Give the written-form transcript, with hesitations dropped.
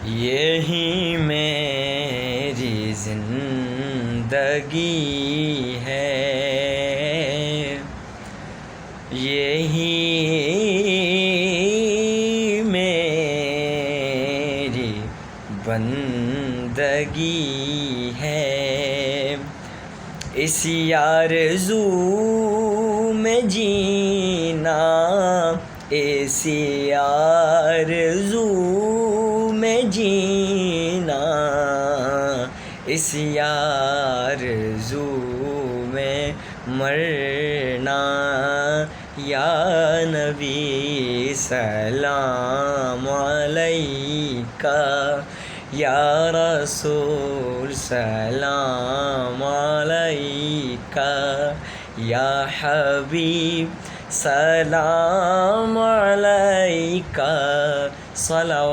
یہی میری زندگی ہے، یہی میری بندگی ہے، اسی آرزو میں جینا، اسی آرزو میں جینا، اسی آرزو میں مرنا، یا نبی سلام علیکہ، یا رسول سلام علیکہ، یا حبیب سلام علیکہ، صلوات